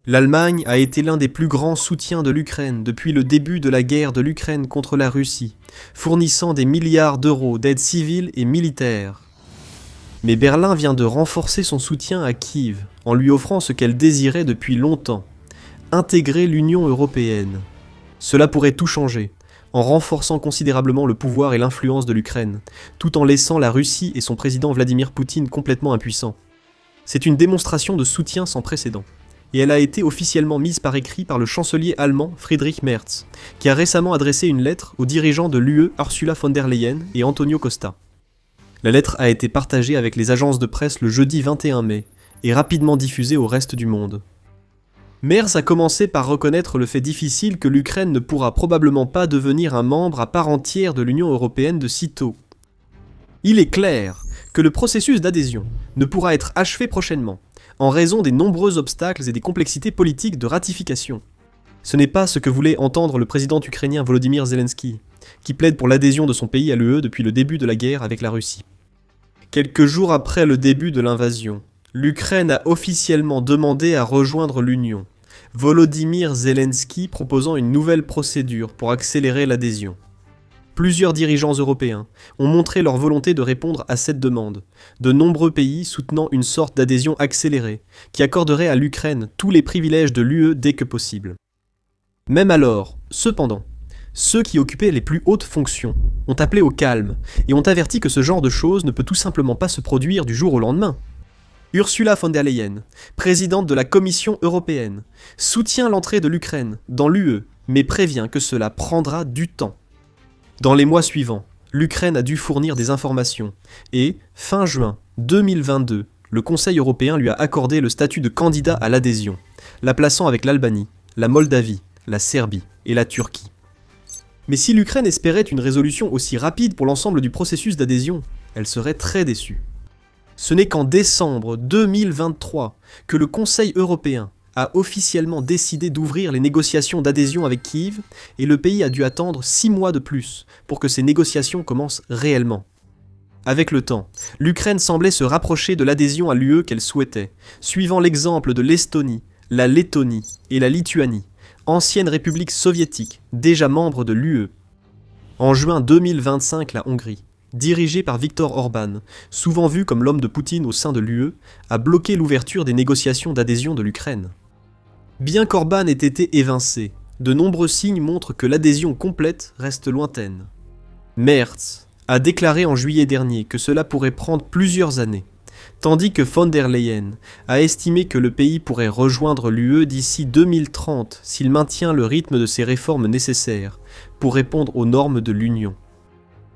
L'Allemagne a été l'un des plus grands soutiens de l'Ukraine depuis le début de la guerre de l'Ukraine contre la Russie, fournissant des milliards d'euros d'aide civile et militaire. Mais Berlin vient de renforcer son soutien à Kiev, en lui offrant ce qu'elle désirait depuis longtemps, intégrer l'Union européenne. Cela pourrait tout changer, en renforçant considérablement le pouvoir et l'influence de l'Ukraine, tout en laissant la Russie et son président Vladimir Poutine complètement impuissants. C'est une démonstration de soutien sans précédent, et elle a été officiellement mise par écrit par le chancelier allemand Friedrich Merz, qui a récemment adressé une lettre aux dirigeants de l'UE Ursula von der Leyen et Antonio Costa. La lettre a été partagée avec les agences de presse le jeudi 21 mai, et rapidement diffusée au reste du monde. Merz a commencé par reconnaître le fait difficile que l'Ukraine ne pourra probablement pas devenir un membre à part entière de l'Union européenne de sitôt. Il est clair que le processus d'adhésion ne pourra être achevé prochainement, en raison des nombreux obstacles et des complexités politiques de ratification. Ce n'est pas ce que voulait entendre le président ukrainien Volodymyr Zelensky, qui plaide pour l'adhésion de son pays à l'UE depuis le début de la guerre avec la Russie. Quelques jours après le début de l'invasion, l'Ukraine a officiellement demandé à rejoindre l'Union, Volodymyr Zelensky proposant une nouvelle procédure pour accélérer l'adhésion. Plusieurs dirigeants européens ont montré leur volonté de répondre à cette demande, de nombreux pays soutenant une sorte d'adhésion accélérée, qui accorderait à l'Ukraine tous les privilèges de l'UE dès que possible. Même alors, cependant, ceux qui occupaient les plus hautes fonctions ont appelé au calme et ont averti que ce genre de choses ne peut tout simplement pas se produire du jour au lendemain. Ursula von der Leyen, présidente de la Commission européenne, soutient l'entrée de l'Ukraine dans l'UE, mais prévient que cela prendra du temps. Dans les mois suivants, l'Ukraine a dû fournir des informations et, fin juin 2022, le Conseil européen lui a accordé le statut de candidat à l'adhésion, la plaçant avec l'Albanie, la Moldavie, la Serbie et la Turquie. Mais si l'Ukraine espérait une résolution aussi rapide pour l'ensemble du processus d'adhésion, elle serait très déçue. Ce n'est qu'en décembre 2023 que le Conseil européen a officiellement décidé d'ouvrir les négociations d'adhésion avec Kiev et le pays a dû attendre 6 mois de plus pour que ces négociations commencent réellement. Avec le temps, l'Ukraine semblait se rapprocher de l'adhésion à l'UE qu'elle souhaitait, suivant l'exemple de l'Estonie, la Lettonie et la Lituanie, anciennes républiques soviétiques, déjà membres de l'UE. En juin 2025, la Hongrie, dirigée par Viktor Orban, souvent vu comme l'homme de Poutine au sein de l'UE, a bloqué l'ouverture des négociations d'adhésion de l'Ukraine. Bien qu'Orban ait été évincé, de nombreux signes montrent que l'adhésion complète reste lointaine. Merz a déclaré en juillet dernier que cela pourrait prendre plusieurs années, tandis que von der Leyen a estimé que le pays pourrait rejoindre l'UE d'ici 2030 s'il maintient le rythme de ses réformes nécessaires pour répondre aux normes de l'Union.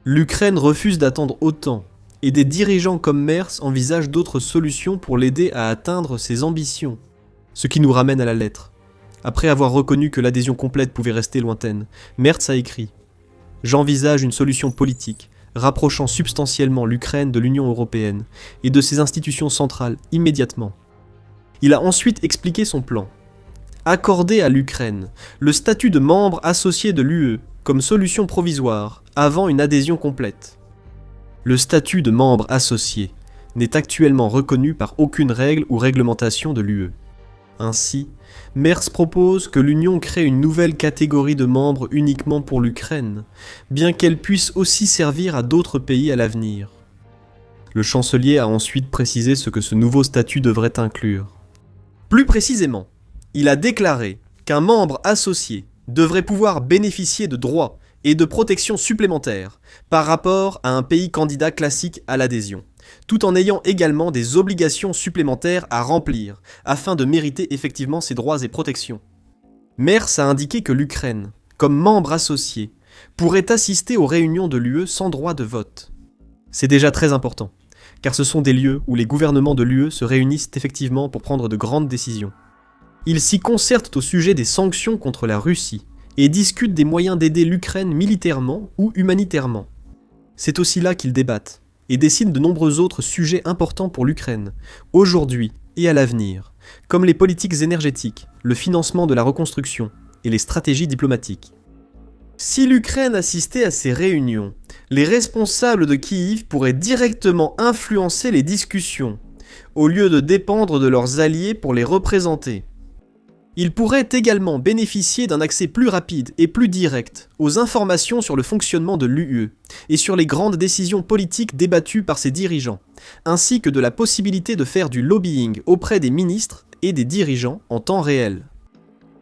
L'Ukraine refuse d'attendre autant, et des dirigeants comme Merz envisagent d'autres solutions pour l'aider à atteindre ses ambitions. Ce qui nous ramène à la lettre. Après avoir reconnu que l'adhésion complète pouvait rester lointaine, Merz a écrit « J'envisage une solution politique, rapprochant substantiellement l'Ukraine de l'Union européenne et de ses institutions centrales immédiatement. » Il a ensuite expliqué son plan. Accorder à l'Ukraine le statut de membre associé de l'UE comme solution provisoire avant une adhésion complète. Le statut de membre associé n'est actuellement reconnu par aucune règle ou réglementation de l'UE. Ainsi, Merz propose que l'Union crée une nouvelle catégorie de membres uniquement pour l'Ukraine, bien qu'elle puisse aussi servir à d'autres pays à l'avenir. Le chancelier a ensuite précisé ce que ce nouveau statut devrait inclure. Plus précisément, il a déclaré qu'un membre associé devrait pouvoir bénéficier de droits et de protections supplémentaires par rapport à un pays candidat classique à l'adhésion, tout en ayant également des obligations supplémentaires à remplir afin de mériter effectivement ces droits et protections. Merz a indiqué que l'Ukraine, comme membre associé, pourrait assister aux réunions de l'UE sans droit de vote. C'est déjà très important, car ce sont des lieux où les gouvernements de l'UE se réunissent effectivement pour prendre de grandes décisions. Ils s'y concertent au sujet des sanctions contre la Russie et discutent des moyens d'aider l'Ukraine militairement ou humanitairement. C'est aussi là qu'ils débattent et décident de nombreux autres sujets importants pour l'Ukraine, aujourd'hui et à l'avenir, comme les politiques énergétiques, le financement de la reconstruction et les stratégies diplomatiques. Si l'Ukraine assistait à ces réunions, les responsables de Kiev pourraient directement influencer les discussions, au lieu de dépendre de leurs alliés pour les représenter. Il pourrait également bénéficier d'un accès plus rapide et plus direct aux informations sur le fonctionnement de l'UE et sur les grandes décisions politiques débattues par ses dirigeants, ainsi que de la possibilité de faire du lobbying auprès des ministres et des dirigeants en temps réel.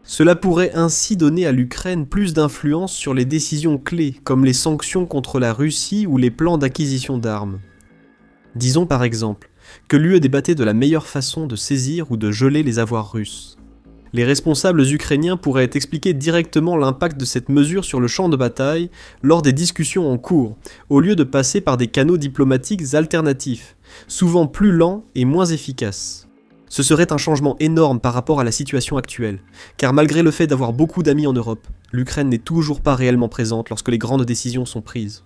Cela pourrait ainsi donner à l'Ukraine plus d'influence sur les décisions clés comme les sanctions contre la Russie ou les plans d'acquisition d'armes. Disons par exemple que l'UE débattait de la meilleure façon de saisir ou de geler les avoirs russes. Les responsables ukrainiens pourraient expliquer directement l'impact de cette mesure sur le champ de bataille lors des discussions en cours, au lieu de passer par des canaux diplomatiques alternatifs, souvent plus lents et moins efficaces. Ce serait un changement énorme par rapport à la situation actuelle, car malgré le fait d'avoir beaucoup d'amis en Europe, l'Ukraine n'est toujours pas réellement présente lorsque les grandes décisions sont prises.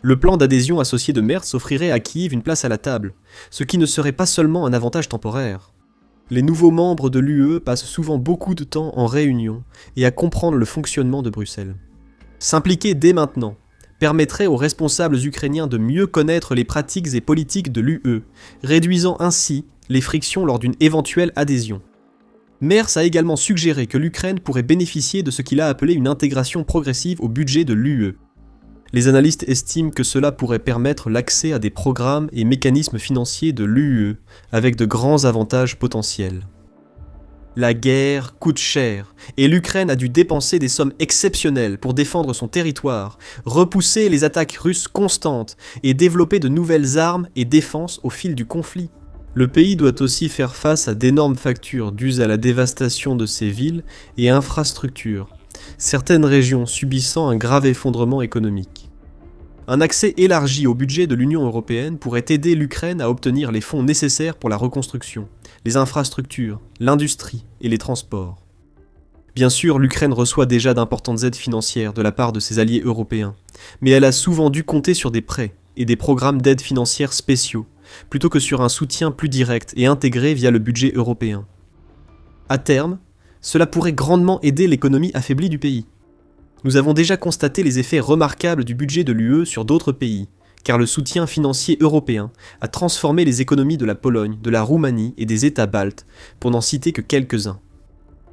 Le plan d'adhésion associé de Merz offrirait à Kiev une place à la table, ce qui ne serait pas seulement un avantage temporaire. Les nouveaux membres de l'UE passent souvent beaucoup de temps en réunion et à comprendre le fonctionnement de Bruxelles. S'impliquer dès maintenant permettrait aux responsables ukrainiens de mieux connaître les pratiques et politiques de l'UE, réduisant ainsi les frictions lors d'une éventuelle adhésion. Merz a également suggéré que l'Ukraine pourrait bénéficier de ce qu'il a appelé une intégration progressive au budget de l'UE. Les analystes estiment que cela pourrait permettre l'accès à des programmes et mécanismes financiers de l'UE avec de grands avantages potentiels. La guerre coûte cher et l'Ukraine a dû dépenser des sommes exceptionnelles pour défendre son territoire, repousser les attaques russes constantes et développer de nouvelles armes et défenses au fil du conflit. Le pays doit aussi faire face à d'énormes factures dues à la dévastation de ses villes et infrastructures, certaines régions subissant un grave effondrement économique. Un accès élargi au budget de l'Union européenne pourrait aider l'Ukraine à obtenir les fonds nécessaires pour la reconstruction, les infrastructures, l'industrie et les transports. Bien sûr, l'Ukraine reçoit déjà d'importantes aides financières de la part de ses alliés européens, mais elle a souvent dû compter sur des prêts et des programmes d'aide financière spéciaux, plutôt que sur un soutien plus direct et intégré via le budget européen. À terme, cela pourrait grandement aider l'économie affaiblie du pays. Nous avons déjà constaté les effets remarquables du budget de l'UE sur d'autres pays, car le soutien financier européen a transformé les économies de la Pologne, de la Roumanie et des États baltes, pour n'en citer que quelques-uns.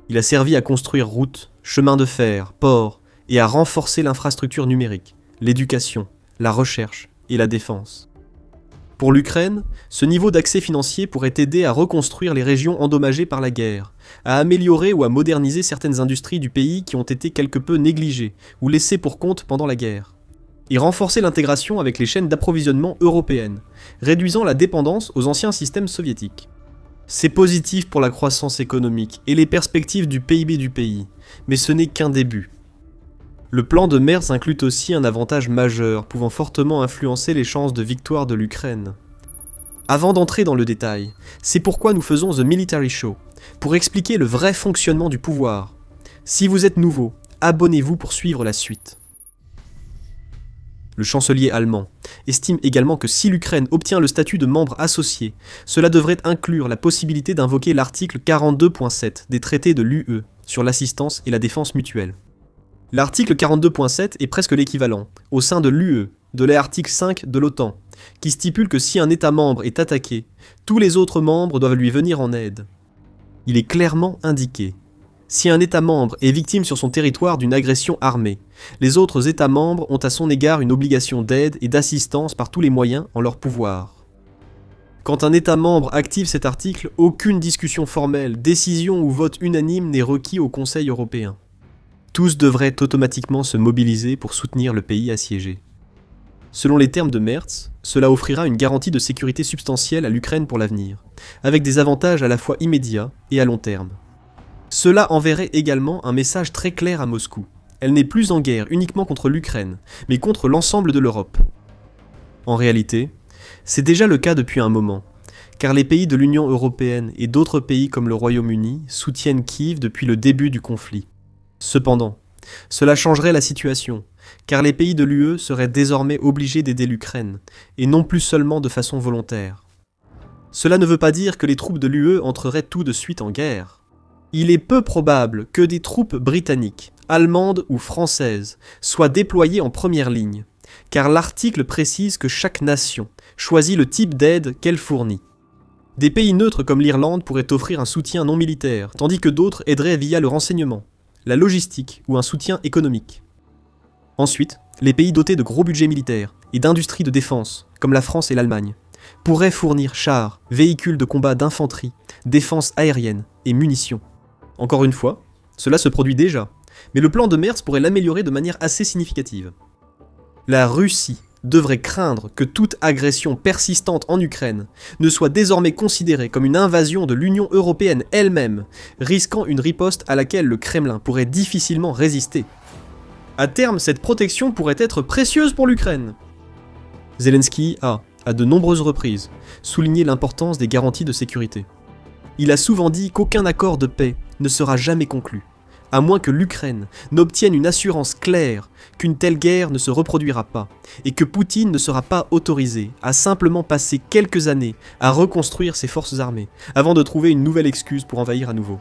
Il a servi à construire routes, chemins de fer, ports, et à renforcer l'infrastructure numérique, l'éducation, la recherche et la défense. Pour l'Ukraine, ce niveau d'accès financier pourrait aider à reconstruire les régions endommagées par la guerre, à améliorer ou à moderniser certaines industries du pays qui ont été quelque peu négligées ou laissées pour compte pendant la guerre, et renforcer l'intégration avec les chaînes d'approvisionnement européennes, réduisant la dépendance aux anciens systèmes soviétiques. C'est positif pour la croissance économique et les perspectives du PIB du pays, mais ce n'est qu'un début. Le plan de Merz inclut aussi un avantage majeur pouvant fortement influencer les chances de victoire de l'Ukraine. Avant d'entrer dans le détail, c'est pourquoi nous faisons The Military Show, pour expliquer le vrai fonctionnement du pouvoir. Si vous êtes nouveau, abonnez-vous pour suivre la suite. Le chancelier allemand estime également que si l'Ukraine obtient le statut de membre associé, cela devrait inclure la possibilité d'invoquer l'article 42.7 des traités de l'UE sur l'assistance et la défense mutuelle. L'article 42.7 est presque l'équivalent, au sein de l'UE, de l'article 5 de l'OTAN, qui stipule que si un État membre est attaqué, tous les autres membres doivent lui venir en aide. Il est clairement indiqué. Si un État membre est victime sur son territoire d'une agression armée, les autres États membres ont à son égard une obligation d'aide et d'assistance par tous les moyens en leur pouvoir. Quand un État membre active cet article, aucune discussion formelle, décision ou vote unanime n'est requis au Conseil européen. Tous devraient automatiquement se mobiliser pour soutenir le pays assiégé. Selon les termes de Merz, cela offrira une garantie de sécurité substantielle à l'Ukraine pour l'avenir, avec des avantages à la fois immédiats et à long terme. Cela enverrait également un message très clair à Moscou. Elle n'est plus en guerre uniquement contre l'Ukraine, mais contre l'ensemble de l'Europe. En réalité, c'est déjà le cas depuis un moment, car les pays de l'Union européenne et d'autres pays comme le Royaume-Uni soutiennent Kiev depuis le début du conflit. Cependant, cela changerait la situation, car les pays de l'UE seraient désormais obligés d'aider l'Ukraine, et non plus seulement de façon volontaire. Cela ne veut pas dire que les troupes de l'UE entreraient tout de suite en guerre. Il est peu probable que des troupes britanniques, allemandes ou françaises soient déployées en première ligne, car l'article précise que chaque nation choisit le type d'aide qu'elle fournit. Des pays neutres comme l'Irlande pourraient offrir un soutien non militaire, tandis que d'autres aideraient via le renseignement, la logistique ou un soutien économique. Ensuite, les pays dotés de gros budgets militaires et d'industries de défense, comme la France et l'Allemagne, pourraient fournir chars, véhicules de combat d'infanterie, défense aérienne et munitions. Encore une fois, cela se produit déjà, mais le plan de Merz pourrait l'améliorer de manière assez significative. La Russie devrait craindre que toute agression persistante en Ukraine ne soit désormais considérée comme une invasion de l'Union européenne elle-même, risquant une riposte à laquelle le Kremlin pourrait difficilement résister. À terme, cette protection pourrait être précieuse pour l'Ukraine. Zelensky a, à de nombreuses reprises, souligné l'importance des garanties de sécurité. Il a souvent dit qu'aucun accord de paix ne sera jamais conclu, à moins que l'Ukraine n'obtienne une assurance claire qu'une telle guerre ne se reproduira pas, et que Poutine ne sera pas autorisé à simplement passer quelques années à reconstruire ses forces armées, avant de trouver une nouvelle excuse pour envahir à nouveau.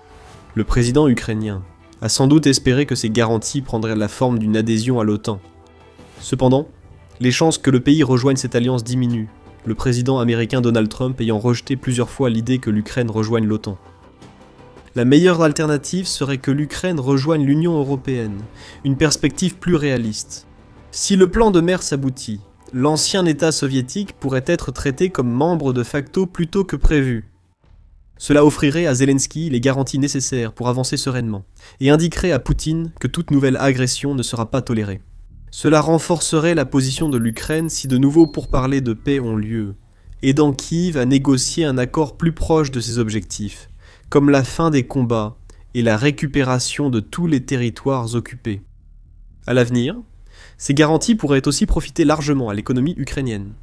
Le président ukrainien a sans doute espéré que ces garanties prendraient la forme d'une adhésion à l'OTAN. Cependant, les chances que le pays rejoigne cette alliance diminuent, le président américain Donald Trump ayant rejeté plusieurs fois l'idée que l'Ukraine rejoigne l'OTAN. La meilleure alternative serait que l'Ukraine rejoigne l'Union européenne, une perspective plus réaliste. Si le plan de Merz aboutit, l'ancien État soviétique pourrait être traité comme membre de facto plutôt que prévu. Cela offrirait à Zelensky les garanties nécessaires pour avancer sereinement, et indiquerait à Poutine que toute nouvelle agression ne sera pas tolérée. Cela renforcerait la position de l'Ukraine si de nouveaux pourparlers de paix ont lieu, aidant Kiev à négocier un accord plus proche de ses objectifs, comme la fin des combats et la récupération de tous les territoires occupés. À l'avenir, ces garanties pourraient aussi profiter largement à l'économie ukrainienne.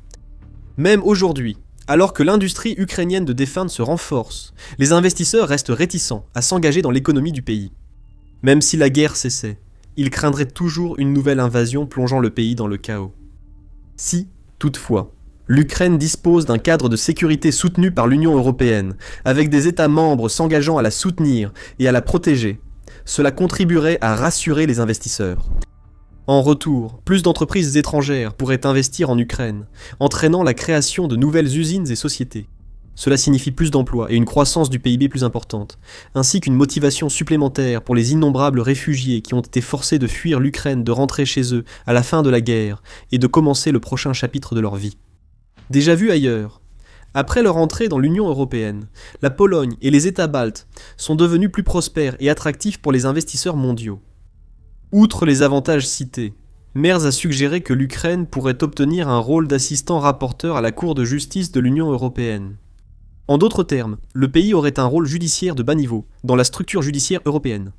Même aujourd'hui, alors que l'industrie ukrainienne de défense se renforce, les investisseurs restent réticents à s'engager dans l'économie du pays. Même si la guerre cessait, ils craindraient toujours une nouvelle invasion plongeant le pays dans le chaos. Si, toutefois, l'Ukraine dispose d'un cadre de sécurité soutenu par l'Union européenne, avec des États membres s'engageant à la soutenir et à la protéger, cela contribuerait à rassurer les investisseurs. En retour, plus d'entreprises étrangères pourraient investir en Ukraine, entraînant la création de nouvelles usines et sociétés. Cela signifie plus d'emplois et une croissance du PIB plus importante, ainsi qu'une motivation supplémentaire pour les innombrables réfugiés qui ont été forcés de fuir l'Ukraine, de rentrer chez eux à la fin de la guerre et de commencer le prochain chapitre de leur vie. Déjà vu ailleurs, après leur entrée dans l'Union européenne, la Pologne et les États baltes sont devenus plus prospères et attractifs pour les investisseurs mondiaux. Outre les avantages cités, Merz a suggéré que l'Ukraine pourrait obtenir un rôle d'assistant rapporteur à la Cour de justice de l'Union européenne. En d'autres termes, le pays aurait un rôle judiciaire de bas niveau dans la structure judiciaire européenne.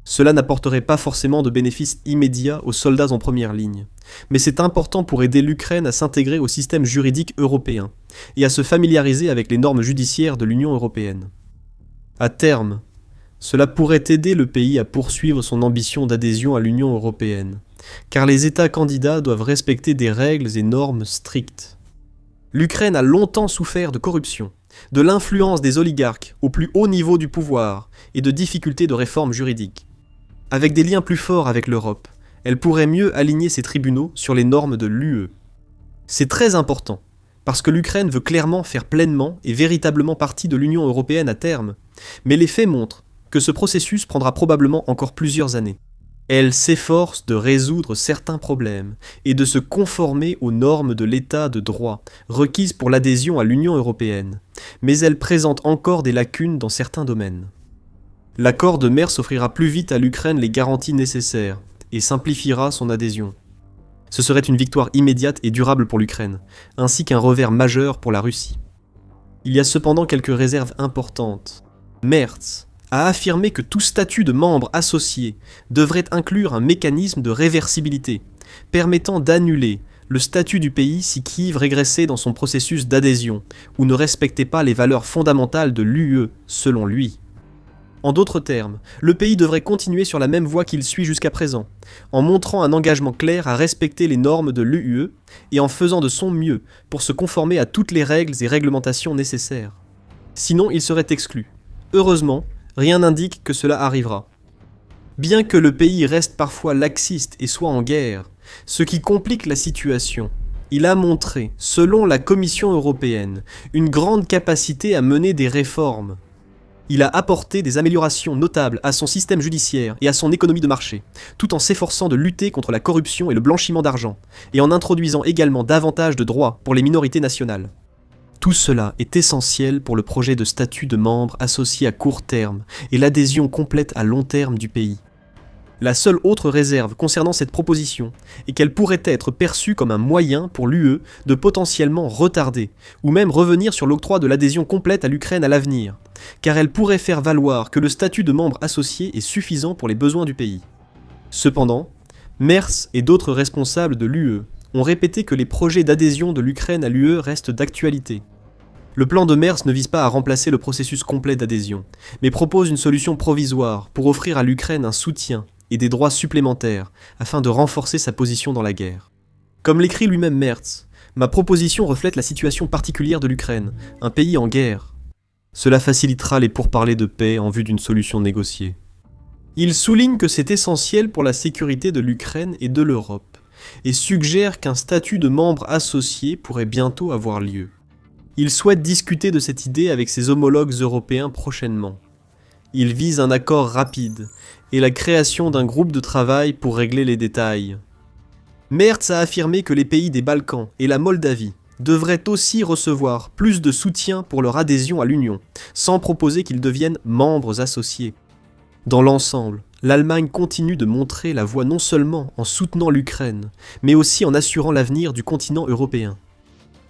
Cela n'apporterait pas forcément de bénéfices immédiats aux soldats en première ligne, mais c'est important pour aider l'Ukraine à s'intégrer au système juridique européen et à se familiariser avec les normes judiciaires de l'Union européenne. À terme, cela pourrait aider le pays à poursuivre son ambition d'adhésion à l'Union européenne, car les États candidats doivent respecter des règles et normes strictes. L'Ukraine a longtemps souffert de corruption, de l'influence des oligarques au plus haut niveau du pouvoir et de difficultés de réforme juridique. Avec des liens plus forts avec l'Europe, elle pourrait mieux aligner ses tribunaux sur les normes de l'UE. C'est très important, parce que l'Ukraine veut clairement faire pleinement et véritablement partie de l'Union européenne à terme, mais les faits montrent que ce processus prendra probablement encore plusieurs années. Elle s'efforce de résoudre certains problèmes et de se conformer aux normes de l'état de droit requises pour l'adhésion à l'Union européenne, mais elle présente encore des lacunes dans certains domaines. L'accord de Merz offrira plus vite à l'Ukraine les garanties nécessaires et simplifiera son adhésion. Ce serait une victoire immédiate et durable pour l'Ukraine, ainsi qu'un revers majeur pour la Russie. Il y a cependant quelques réserves importantes. Merz a affirmé que tout statut de membre associé devrait inclure un mécanisme de réversibilité, permettant d'annuler le statut du pays si Kiev régressait dans son processus d'adhésion ou ne respectait pas les valeurs fondamentales de l'UE, selon lui. En d'autres termes, le pays devrait continuer sur la même voie qu'il suit jusqu'à présent, en montrant un engagement clair à respecter les normes de l'UE et en faisant de son mieux pour se conformer à toutes les règles et réglementations nécessaires. Sinon, il serait exclu. Heureusement, rien n'indique que cela arrivera. Bien que le pays reste parfois laxiste et soit en guerre, ce qui complique la situation, Il a montré, selon la Commission européenne, une grande capacité à mener des réformes. Il a apporté des améliorations notables à son système judiciaire et à son économie de marché, tout en s'efforçant de lutter contre la corruption et le blanchiment d'argent, et en introduisant également davantage de droits pour les minorités nationales. Tout cela est essentiel pour le projet de statut de membre associé à court terme et l'adhésion complète à long terme du pays. La seule autre réserve concernant cette proposition est qu'elle pourrait être perçue comme un moyen pour l'UE de potentiellement retarder, ou même revenir sur l'octroi de l'adhésion complète à l'Ukraine à l'avenir, car elle pourrait faire valoir que le statut de membre associé est suffisant pour les besoins du pays. Cependant, Merz et d'autres responsables de l'UE ont répété que les projets d'adhésion de l'Ukraine à l'UE restent d'actualité. Le plan de Merz ne vise pas à remplacer le processus complet d'adhésion, mais propose une solution provisoire pour offrir à l'Ukraine un soutien et des droits supplémentaires afin de renforcer sa position dans la guerre. Comme l'écrit lui-même Merz, ma proposition reflète la situation particulière de l'Ukraine, un pays en guerre. Cela facilitera les pourparlers de paix en vue d'une solution négociée. Il souligne que c'est essentiel pour la sécurité de l'Ukraine et de l'Europe, et suggère qu'un statut de membre associé pourrait bientôt avoir lieu. Il souhaite discuter de cette idée avec ses homologues européens prochainement. Il vise un accord rapide et la création d'un groupe de travail pour régler les détails. Merz a affirmé que les pays des Balkans et la Moldavie devraient aussi recevoir plus de soutien pour leur adhésion à l'Union, sans proposer qu'ils deviennent membres associés. Dans l'ensemble, l'Allemagne continue de montrer la voie non seulement en soutenant l'Ukraine, mais aussi en assurant l'avenir du continent européen.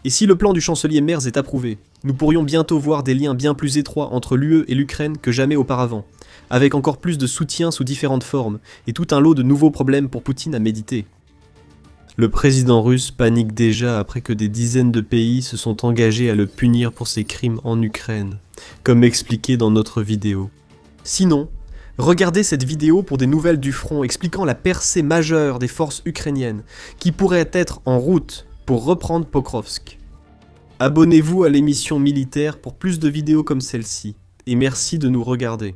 Et si le plan du chancelier Merz est approuvé, nous pourrions bientôt voir des liens bien plus étroits entre l'UE et l'Ukraine que jamais auparavant, avec encore plus de soutien sous différentes formes et tout un lot de nouveaux problèmes pour Poutine à méditer. Le président russe panique déjà après que des dizaines de pays se sont engagés à le punir pour ses crimes en Ukraine, comme expliqué dans notre vidéo. Sinon, regardez cette vidéo pour des nouvelles du front expliquant la percée majeure des forces ukrainiennes qui pourraient être en route pour reprendre Pokrovsk. Abonnez-vous à l'émission militaire pour plus de vidéos comme celle-ci, et merci de nous regarder.